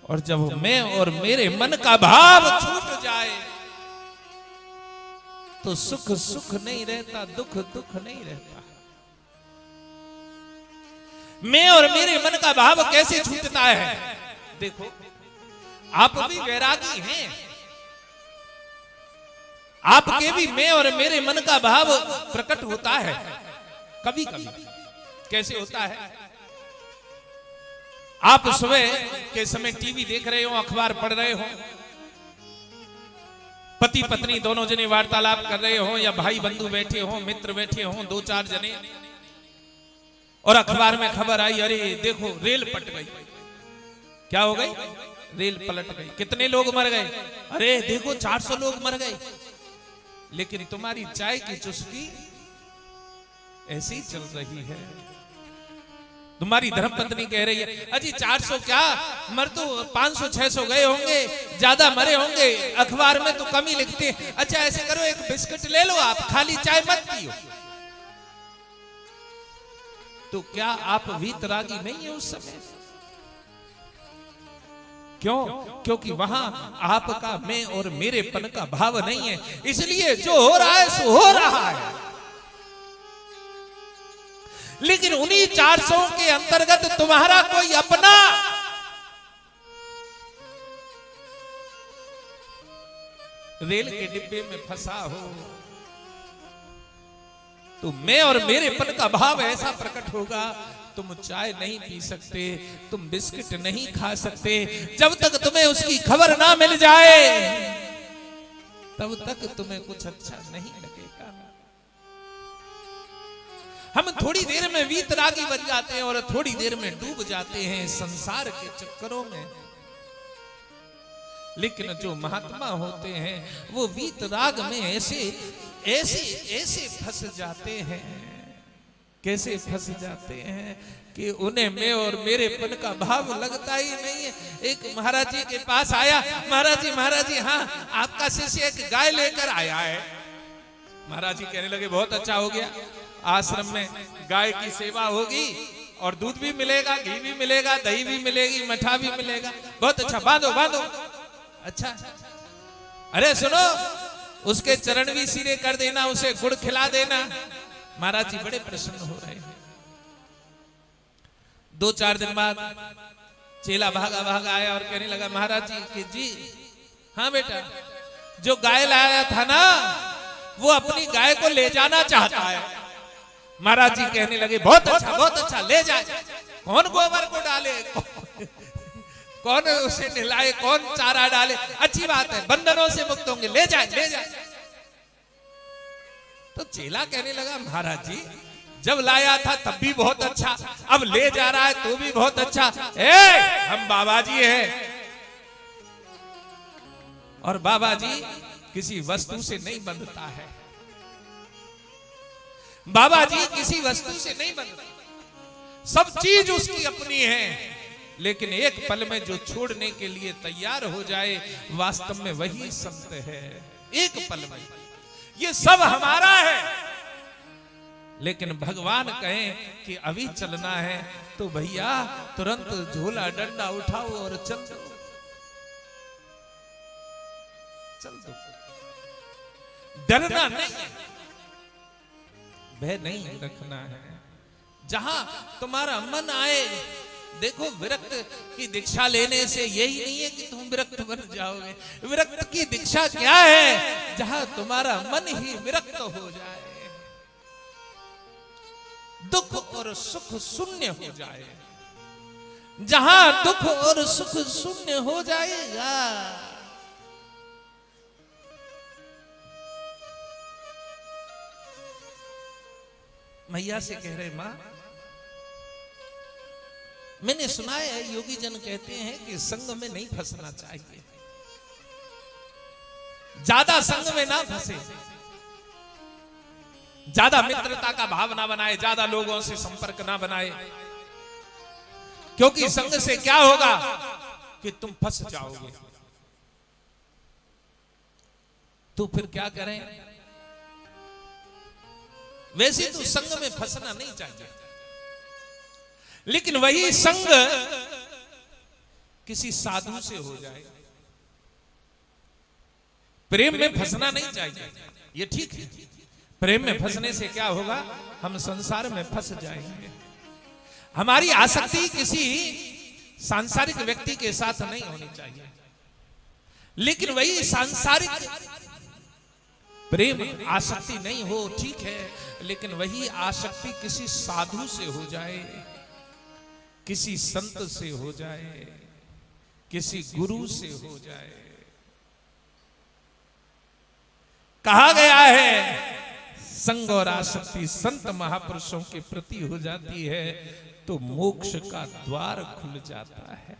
और जब मैं और मेरे मन का भाव छूट जाए तो सुख सुख नहीं रहता, दुख दुख नहीं रहता। मैं और मेरे मन का भाव कैसे छूटता है? देखो, आप भी वैरागी हैं, आपके भी मैं और मेरे मन का भाव प्रकट होता है कभी कभी। कैसे होता है? आप सुबह के समय टीवी देख रहे हो, अखबार पढ़ रहे हो, पति पत्नी दोनों जने वार्तालाप कर रहे हो, या भाई बंधु बैठे हो, मित्र बैठे हो, दो चार जने, और अखबार में खबर आई, अरे देखो रेल पलट गई। क्या हो गई? रेल पलट गई। कितने लोग मर गए? अरे देखो 400 लोग मर गए। लेकिन तुम्हारी चाय की चुस्की ऐसी चल रही है। तुम्हारी धर्मपत्नी कह रही है, अजी 400 क्या, मर तो 500-600 गए होंगे, ज्यादा मरे होंगे, अखबार में तो कम ही लिखते। अच्छा ऐसे करो, एक बिस्किट ले लो, आप खाली चाय मत पियो। तो क्या आप वीतरागी नहीं है उस समय? क्यों? क्योंकि वहां आपका मैं और मेरेपन का भाव नहीं है। इसलिए जो हो रहा है सो हो रहा है। लेकिन उन्हीं 400 के अंतर्गत तुम्हारा कोई अपना रेल के डिब्बे में फंसा हो तो मैं और मेरेपन का भाव ऐसा प्रकट होगा। तुम चाय नहीं पी सकते, तुम बिस्किट नहीं खा सकते, जब तक तुम्हें उसकी खबर ना मिल जाए तब तक तुम्हें कुछ अच्छा नहीं लगेगा। हम थोड़ी देर में वीतरागी बन जाते हैं और थोड़ी देर में डूब जाते हैं संसार के चक्करों में। लेकिन जो महात्मा होते हैं वो वीतराग में ऐसे ऐसे ऐसे फंस जाते हैं। कैसे फंस जाते हैं कि उन्हें मैं और मेरेपन का भाव लगता ही नहीं है। एक महाराज जी के पास आया, महाराज जी हाँ आपका शिष्य एक गाय लेकर आया है। महाराज जी कहने लगे, बहुत अच्छा हो गया, आश्रम में गाय की सेवा होगी और दूध भी मिलेगा, घी भी मिलेगा, दही भी मिलेगी, मठा भी मिलेगा, बहुत अच्छा, बांधो बांधो। अच्छा, अरे सुनो, उसके चरण भी सीधे कर देना, उसे गुड़ खिला देना। महाराज जी बड़े प्रसन्न हो रहे हैं। 2-4 दिन बाद चेला भागा भागा आया और कहने लगा महाराज जी कि जी हाँ बेटा, जो गाय लाया था ना वो अपनी गाय को ले जाना चाहता है। महाराज जी कहने लगे, बहुत अच्छा, ले जाए। कौन गोबर को डाले, कौन उसे नहलाए, कौन चारा डाले, अच्छी बात है, बंधनों से मुक्त होंगे, ले जाए। तो चेला कहने लगा, महाराज जी जब लाया था तब भी बहुत अच्छा, अब ले जा रहा है तो भी बहुत अच्छा। हम बाबा जी हैं और बाबा जी किसी वस्तु से नहीं बंधता है। बाबा जी किसी वस्तु से नहीं बंधता, सब चीज उसकी अपनी है। लेकिन एक पल में जो छोड़ने के लिए तैयार हो जाए, वास्तव में वही संत है। एक पल में ये सब हमारा है, लेकिन भगवान कहें कि अभी चलना है तो भैया तुरंत झोला डंडा उठाओ और चल दो। डरना नहीं, भय नहीं रखना है। जहां तुम्हारा मन आए, देखो विरक्त की दीक्षा लेने से यही नहीं है कि तुम विरक्त बन जाओगे। विरक्त की दीक्षा क्या है? जहां तुम्हारा मन ही विरक्त हो जाए, दुख और सुख शून्य हो जाए। जहां दुख और सुख शून्य हो जाएगा, मैया से कह रहे, मां मैंने सुना है योगी जन कहते हैं कि संग में नहीं फंसना चाहिए, ज्यादा संग में ना फंसे, ज्यादा मित्रता का भाव ना बनाए, ज्यादा लोगों से संपर्क ना बनाए। क्योंकि संग से क्या होगा कि तुम फंस जाओगे। तो फिर क्या करें? वैसे तो संग में फंसना नहीं चाहिए, लेकिन वही संग किसी साधु से हो जाए। प्रेम में फंसना नहीं चाहिए, ये ठीक है। प्रेम में फंसने से क्या होगा, हम संसार में फंस जाएंगे। हमारी आसक्ति किसी सांसारिक व्यक्ति के साथ नहीं होनी चाहिए, लेकिन वही सांसारिक प्रेम आसक्ति नहीं हो, ठीक है, लेकिन वही आसक्ति किसी साधु से हो जाए, किसी संत से हो जाए, किसी गुरु से हो जाए। कहा गया है संग और आसक्ति संत महापुरुषों के प्रति हो जाती है तो मोक्ष का द्वार खुल जाता है।